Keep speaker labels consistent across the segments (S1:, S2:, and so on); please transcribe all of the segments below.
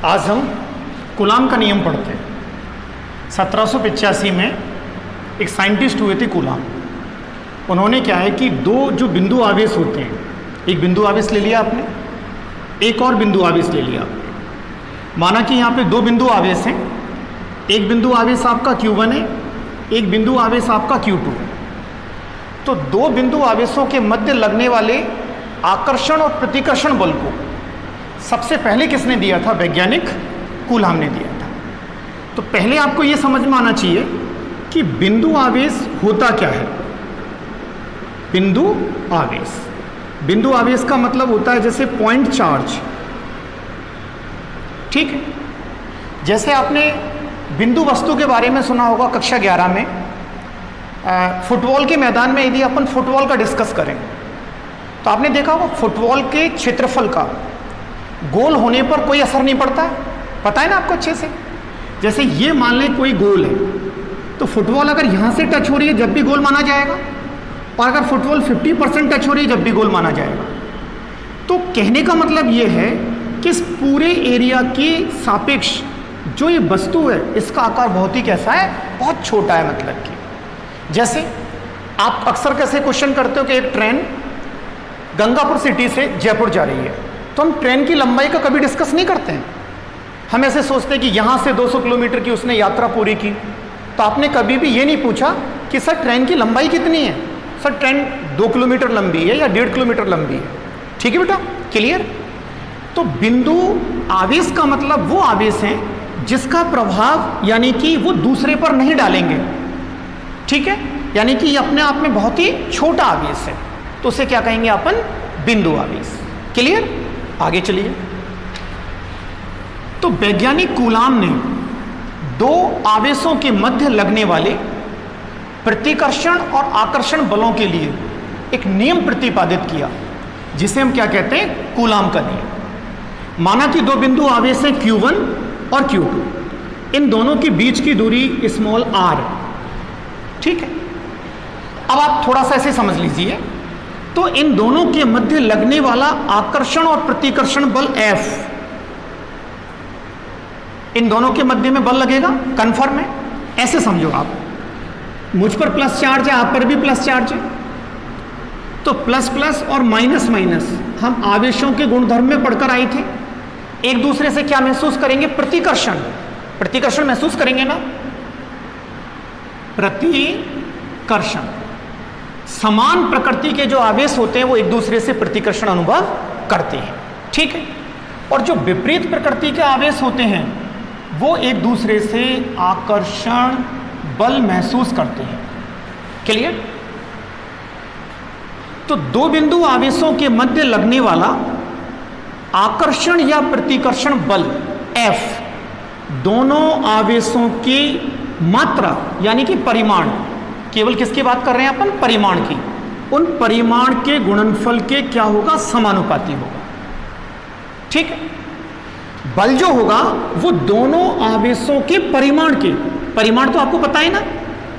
S1: आज हम कूलाम का नियम पढ़ते हैं। 1785 में एक साइंटिस्ट हुए थे कूलाम। उन्होंने क्या है कि दो जो बिंदु आवेश होते हैं, एक बिंदु आवेश ले लिया आपने, एक और बिंदु आवेश ले लिया आपने। माना कि यहाँ पे दो बिंदु आवेश हैं, एक बिंदु आवेश आपका Q1 है, एक बिंदु आवेश आपका Q2 है। तो दो बिंदु आवेशों के मध्य लगने वाले आकर्षण और प्रतिकर्षण बल को सबसे पहले किसने दिया था? वैज्ञानिक कूलाम ने दिया था। तो पहले आपको यह समझ में आना चाहिए कि बिंदु आवेश होता क्या है। बिंदु आवेश, बिंदु आवेश का मतलब होता है जैसे पॉइंट चार्ज, ठीक है। जैसे आपने बिंदु वस्तु के बारे में सुना होगा कक्षा 11 में। फुटबॉल के मैदान में यदि अपन फुटबॉल का डिस्कस करें तो आपने देखा होगा फुटबॉल के क्षेत्रफल का गोल होने पर कोई असर नहीं पड़ता है, पता है ना आपको अच्छे से। जैसे ये मान लें कोई गोल है, तो फुटबॉल अगर यहाँ से टच हो रही है जब भी गोल माना जाएगा, और अगर फुटबॉल 50% टच हो रही है जब भी गोल माना जाएगा। तो कहने का मतलब ये है कि इस पूरे एरिया के सापेक्ष जो ये वस्तु है इसका आकार बहुत ही कैसा है, बहुत छोटा है। मतलब कि जैसे आप अक्सर कैसे क्वेश्चन करते हो कि एक ट्रेन गंगापुर सिटी से जयपुर जा रही है, तो हम ट्रेन की लंबाई का कभी डिस्कस नहीं करते हैं। हम ऐसे सोचते हैं कि यहाँ से 200 किलोमीटर की उसने यात्रा पूरी की, तो आपने कभी भी ये नहीं पूछा कि सर ट्रेन की लंबाई कितनी है, सर ट्रेन 2 किलोमीटर लंबी है या 1.5 किलोमीटर लंबी है। ठीक है बेटा, क्लियर। तो बिंदु आवेश का मतलब वो आवेश है जिसका प्रभाव यानी कि वो दूसरे पर नहीं डालेंगे, ठीक है। यानी कि ये अपने आप में बहुत ही छोटा आवेश है, तो उसे क्या कहेंगे अपन? बिंदु आवेश। क्लियर, आगे चलिए। तो वैज्ञानिक कूलाम ने दो आवेशों के मध्य लगने वाले प्रतिकर्षण और आकर्षण बलों के लिए एक नियम प्रतिपादित किया, जिसे हम क्या कहते हैं? कूलाम का नियम। माना कि दो बिंदु आवेश हैं Q1 और Q2, इन दोनों के बीच की दूरी स्मॉल r, ठीक है। अब आप थोड़ा सा ऐसे समझ लीजिए, तो इन दोनों के मध्य लगने वाला आकर्षण और प्रतिकर्षण बल F, इन दोनों के मध्य में बल लगेगा, कन्फर्म है। ऐसे समझो आप, मुझ पर प्लस चार्ज है, आप पर भी प्लस चार्ज है, तो प्लस प्लस और माइनस माइनस हम आवेशों के गुणधर्म में पढ़कर आए थे। एक दूसरे से क्या महसूस करेंगे? प्रतिकर्षण, प्रतिकर्षण महसूस करेंगे ना, प्रतिकर्षण। समान प्रकृति के जो आवेश होते हैं वो एक दूसरे से प्रतिकर्षण अनुभव करते हैं, ठीक है। और जो विपरीत प्रकृति के आवेश होते हैं वो एक दूसरे से आकर्षण बल महसूस करते हैं। क्लियर। तो दो बिंदु आवेशों के मध्य लगने वाला आकर्षण या प्रतिकर्षण बल F, दोनों आवेशों की मात्रा यानी कि परिमाण, केवल किसकी बात कर रहे हैं अपन? परिमाण की। उन परिमाण के गुणनफल के क्या होगा? समानुपाती होगा, ठीक है। बल जो होगा वो दोनों आवेशों के परिमाण के, परिमाण तो आपको पता है ना,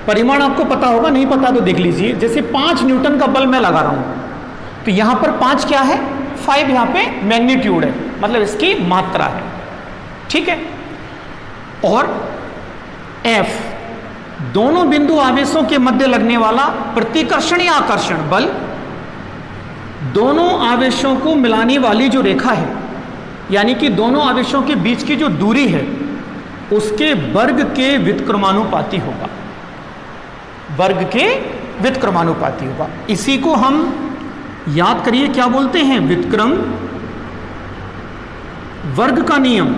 S1: परिमाण आपको पता होगा, नहीं पता तो देख लीजिए। जैसे 5 न्यूटन का बल मैं लगा रहा हूं, तो यहां पर 5 क्या है? 5 यहां पे मैग्नीट्यूड है, मतलब इसकी मात्रा है, ठीक है। और F, दोनों बिंदु आवेशों के मध्य लगने वाला प्रतिकर्षण या आकर्षण बल, दोनों आवेशों को मिलाने वाली जो रेखा है यानी कि दोनों आवेशों के बीच की जो दूरी है उसके वर्ग के व्युत्क्रमानुपाती होगा, वर्ग के व्युत्क्रमानुपाती होगा। इसी को हम याद करिए क्या बोलते हैं? व्युत्क्रम वर्ग का नियम।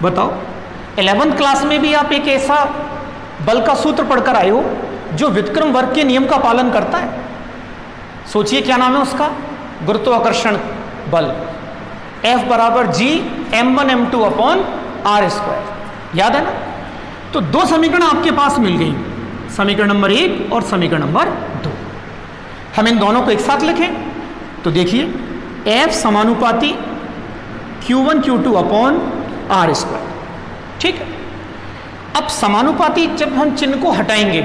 S1: बताओ, 11th क्लास में भी आप एक ऐसा बल का सूत्र पढ़कर आए हो जो व्युत्क्रम वर्ग के नियम का पालन करता है। सोचिए क्या नाम है उसका? गुरुत्वाकर्षण बल। F बराबर G m1 m2 upon r²। याद है ना? तो दो समीकरण आपके पास मिल गई, समीकरण नंबर 1 और समीकरण नंबर 2। हम इन दोनों को एक साथ लिखें तो देखिए F समानुपाती Q1 Q2 अपॉन r², ठीक है। अब समानुपाती जब हम चिन्ह को हटाएंगे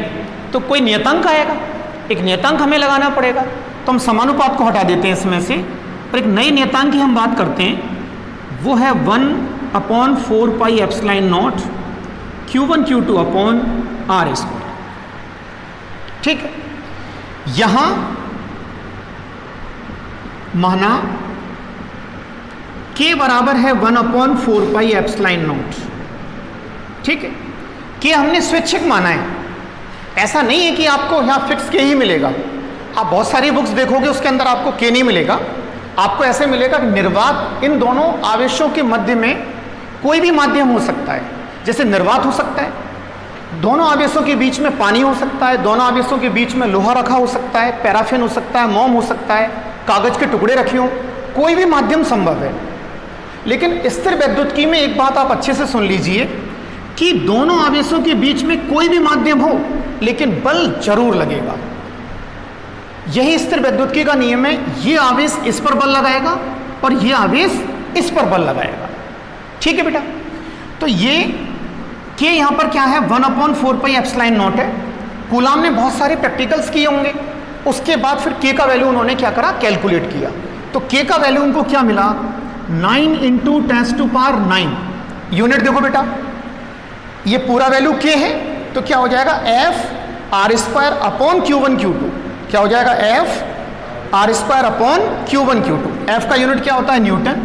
S1: तो कोई नियतांक आएगा, एक नियतांक हमें लगाना पड़ेगा, तो हम समानुपात को हटा देते हैं इसमें से, और एक नए नियतांक की हम बात करते हैं, वो है 1/4 pi epsilon nought Q1 Q2 upon R square. ठीक है, यहां माना K बराबर है 1/4 पाई एप्सिलॉन नॉट। ठीक है, K हमने स्वैच्छिक माना है, ऐसा नहीं है कि आपको यहां फिक्स K ही मिलेगा। आप बहुत सारी बुक्स देखोगे उसके अंदर आपको K नहीं मिलेगा, आपको ऐसे मिलेगा कि निर्वात इन दोनों आवेशों के मध्य में कोई भी माध्यम हो सकता है। जैसे निर्वात हो सकता है, दोनों आवेशों के बीच में पानी हो सकता है, दोनों आवेशों के बीच में लोहा रखा हो सकता है, पैराफिन हो सकता है, मोम हो सकता है, कागज के टुकड़े रखे हों, कोई भी माध्यम संभव है। लेकिन स्थिर वैद्युतिकी में एक बात आप अच्छे से सुन लीजिए कि दोनों आवेशों के बीच में कोई भी माध्यम हो लेकिन बल जरूर लगेगा। यही स्थिर वैद्युतिकी का नियम है, ये आवेश इस पर बल लगाएगा और ये आवेश इस पर बल लगाएगा। ठीक है बेटा, तो ये K यहां पर क्या है 1/4 पाई एप्सिलॉन नॉट है। कूलाम ने बहुत सारे प्रैक्टिकल्स किए होंगे, उसके बाद फिर K का वैल्यू उन्होंने क्या करा, कैलकुलेट किया। तो K का वैल्यू उनको क्या मिला, 9 × 10⁻⁹ यूनिट। देखो बेटा, ये पूरा वैल्यू K है, तो क्या हो जाएगा F² अपॉन Q1 Q2। क्या हो जाएगा F² upon Q1 Q2। F का यूनिट क्या होता है, न्यूटन।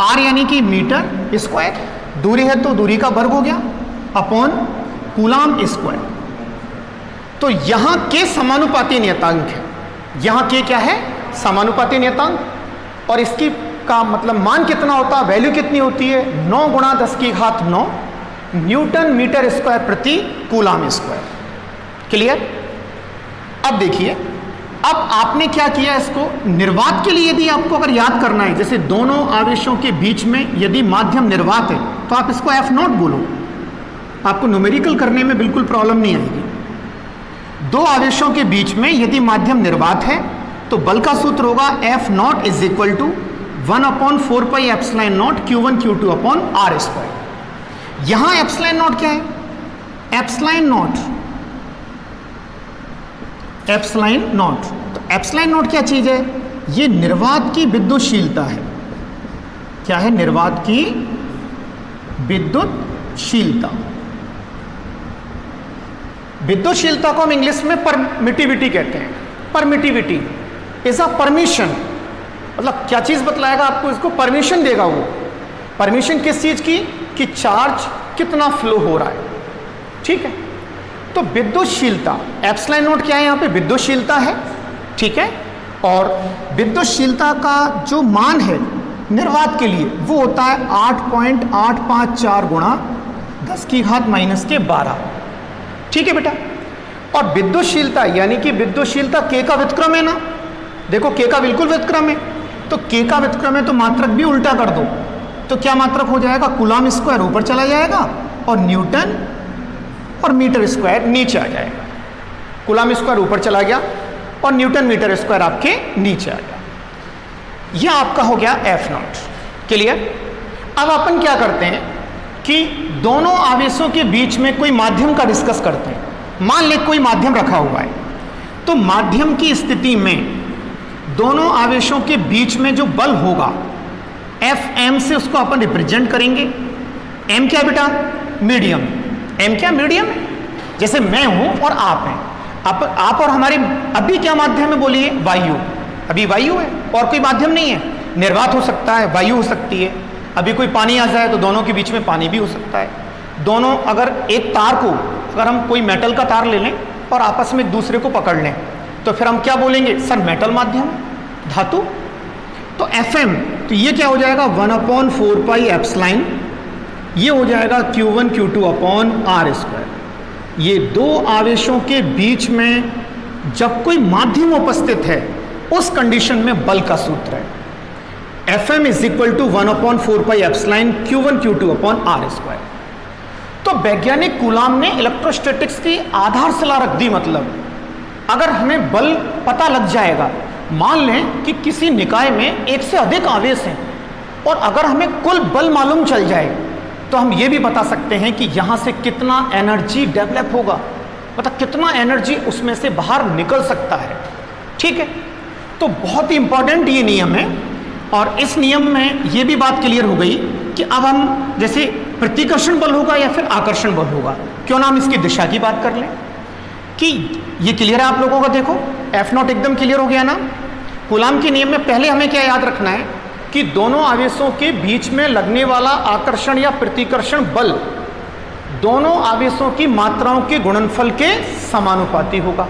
S1: R यानी कि मीटर स्क्वायर, दूरी है तो दूरी का वर्ग हो गया, अपॉन कूलाम स्क्वायर। तो यहां K समानुपाती नियतांक है, यहां K क्या है, समानुपाती नियतांक। और इसकी का मतलब मान कितना होता है, वैल्यू कितनी होती है, 9 × 10⁹ न्यूटन मीटर स्क्वायर प्रति कूलाम स्क्वायर। क्लियर। अब देखिए, अब आपने क्या किया, इसको निर्वात के लिए यदि आपको अगर याद करना है, जैसे दोनों आवेशों के बीच में यदि माध्यम निर्वात है तो आप इसको F0 बोलो, आपको न्यूमेरिकल करने में बिल्कुल प्रॉब्लम नहीं आएगी। दो आवेशों के बीच में यदि माध्यम निर्वात है तो बल का सूत्र होगा F0 = 1/4 pi epsilon nought Q1 Q2 upon R square. यहां एप्सिलॉन नॉट क्या है, एप्सिलॉन नॉट तो एप्सिलॉन नॉट क्या चीज है, ये निर्वात की विद्युतशीलता है। क्या है, निर्वात की विद्युतशीलता। विद्युतशीलता को हम इंग्लिश में परमिटिविटी कहते हैं। परमिटिविटी इज अ परमिशन, मतलब क्या चीज बतलाएगा आपको, इसको परमिशन देगा वो। परमिशन किस चीज की, कि चार्ज कितना फ्लो हो रहा है। ठीक है, तो विद्युतशीलता एप्सिलॉन नॉट क्या है, यहाँ पे विद्युतशीलता है। ठीक है, और विद्युतशीलता का जो मान है निर्वात के लिए वो होता है 8.854 × 10⁻⁻12। ठीक है बेटा, और विद्युतशीलता यानी कि विद्युतशीलता K का व्युत्क्रम है ना, देखो K का बिल्कुल व्युत्क्रम है, तो K का व्युत्क्रम है तो मात्रक भी उल्टा कर दो, तो क्या मात्रक हो जाएगा, कूलाम स्क्वायर ऊपर चला जाएगा और न्यूटन और मीटर स्क्वायर नीचे आ जाएगा। कूलाम स्क्वायर ऊपर चला गया और न्यूटन मीटर स्क्वायर आपके नीचे आ गया। यह आपका हो गया F0। क्लियर। अब अपन क्या करते हैं कि दोनों आवेशों के बीच में कोई माध्यम का डिस्कस करते हैं। मान ले कोई माध्यम रखा हुआ है, तो माध्यम की स्थिति में दोनों आवेशों के बीच में जो बल होगा Fm से उसको अपन रिप्रेजेंट करेंगे। M क्या बेटा, मीडियम। M क्या, मीडियम है। जैसे मैं हूं और आप हैं, आप और हमारे अभी क्या माध्यम है बोलिए, वायु। अभी वायु है और कोई माध्यम नहीं है। निर्वात हो सकता है, वायु हो सकती है, अभी कोई पानी आ जाए तो दोनों के बीच में पानी भी हो सकता है। दोनों अगर एक तार को, अगर हम कोई मेटल का तार ले लें और आपस में एक दूसरे को पकड़ लें तो फिर हम क्या बोलेंगे, सर मेटल माध्यम, धातु। तो Fm, तो ये क्या हो जाएगा 1/4 पाई एप्सिलॉन, ये हो जाएगा Q1 Q2 upon R square. ये दो आवेशों के बीच में जब कोई माध्यम उपस्थित है उस कंडीशन में बल का सूत्र है Fm = 1/4 pi epsilon Q1 Q2 upon R square. तो वैज्ञानिक कूलाम ने इलेक्ट्रोस्टैटिक्स की आधारशिला रख दी। मतलब अगर हमें बल पता लग जाएगा, मान लें कि किसी निकाय में एक से अधिक आवेश हैं और अगर हमें कुल बल मालूम चल जाए तो हम ये भी बता सकते हैं कि यहाँ से कितना एनर्जी डेवलप होगा, मतलब कितना एनर्जी उसमें से बाहर निकल सकता है। ठीक है, तो बहुत ही इंपॉर्टेंट ये नियम है, और इस नियम में ये भी बात क्लियर हो गई कि अब हम जैसे प्रतिकर्षण बल होगा या फिर आकर्षण बल होगा, क्यों ना हम इसकी दिशा की बात कर लें कि ये क्लियर है आप लोगों का। देखो F0 एकदम क्लियर हो गया ना। कूलाम के नियम में पहले हमें क्या याद रखना है कि दोनों आवेशों के बीच में लगने वाला आकर्षण या प्रतिकर्षण बल दोनों आवेशों की मात्राओं के गुणनफल के समानुपाती होगा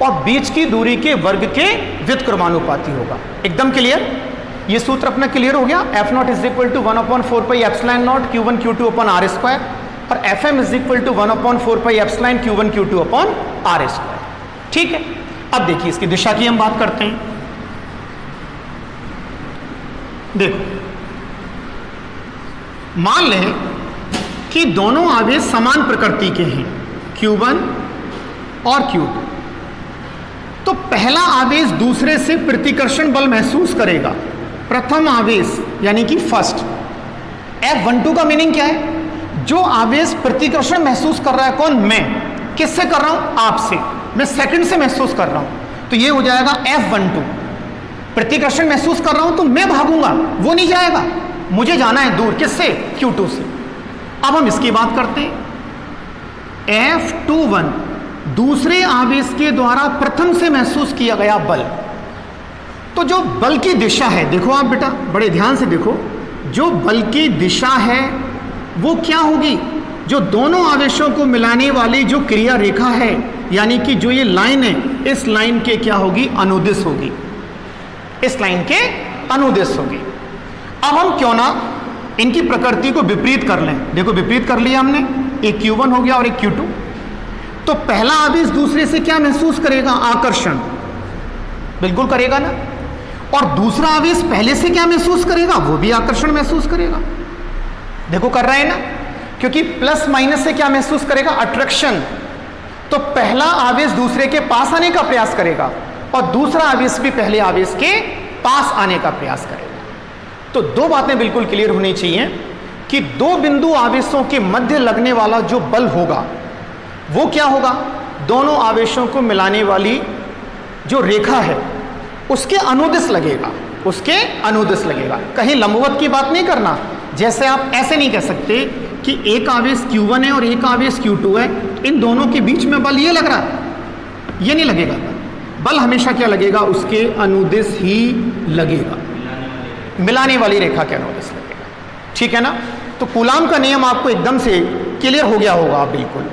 S1: और बीच की दूरी के वर्ग के व्युत्क्रमानुपाती होगा। एकदम क्लियर, ये सूत्र अपना क्लियर हो गया। F0 is equal to 1/4 pi epsilon nought Q1 Q2 upon R square और Fm is equal to 1/4 pi epsilon Q1 Q2 upon R square. ठीक है, अब देखिए इसकी दिशा की हम बात करते हैं। देखो, मान लें कि दोनों आवेश समान प्रकृति के हैं, Q1 और Q2, तो पहला आवेश दूसरे से प्रतिकर्षण बल महसूस करेगा। प्रथम आवेश यानी कि फर्स्ट, F12 का मीनिंग क्या है? जो आवेश प्रतिकर्षण महसूस कर रहा है, कौन? मैं। किससे कर रहा हूं? आपसे। मैं सेकंड से महसूस कर रहा हूं, तो ये हो जाएगा F12। प्रतिकर्षण महसूस कर रहा हूं तो मैं भागूंगा, वो नहीं जाएगा, मुझे जाना है दूर। किससे? Q2 से। अब हम इसकी बात करते हैं। F21 दूसरे आवेश के द्वारा प्रथम से महसूस किया गया बल। तो जो बल की दिशा है, देखो आप बेटा बड़े ध्यान से देखो, जो बल की दिशा है वो क्या होगी? जो दोनों आवेशों को मिलाने वाली जो क्रिया रेखा है, यानी कि जो ये लाइन है, इस लाइन के क्या होगी? अनुदिश होगी। इस लाइन के अनुदिश होगी। अब हम क्यों ना इनकी प्रकृति को विपरीत कर लें। देखो विपरीत कर लिया हमने, एक Q1 हो गया और एक Q2। तो पहला आवेश दूसरे से क्या महसूस करेगा? आकर्षण। बिल्कुल करेगा ना। और दूसरा आवेश पहले से क्या महसूस करेगा? वो भी आकर्षण महसूस करेगा। देखो कर रहे हैं ना, क्योंकि प्लस माइनस से क्या महसूस करेगा? अट्रैक्शन। तो पहला आवेश दूसरे के पास आने का प्रयास करेगा और दूसरा आवेश भी पहले आवेश के पास आने का प्रयास करेगा। तो दो बातें बिल्कुल क्लियर होनी चाहिए कि दो बिंदु आवेशों के मध्य लगने वाला जो बल होगा वो क्या होगा? दोनों आवेशों को मिलाने वाली जो रेखा है उसके अनुदिश लगेगा, उसके अनुदिश लगेगा। कहीं लंबवत की बात नहीं करना। जैसे आप ऐसे नहीं कह सकते कि एक आवेश Q1 है और एक आवेश Q2 है, इन दोनों के बीच में बल ये लग रहा है, ये नहीं लगेगा। बल हमेशा क्या लगेगा? उसके अनुदिश ही लगेगा, मिलाने वाली रेखा के अनुदिश लगेगा। ठीक है ना। तो कूलाम का नियम आपको एकदम से क्लियर हो गया होगा बिल्कुल।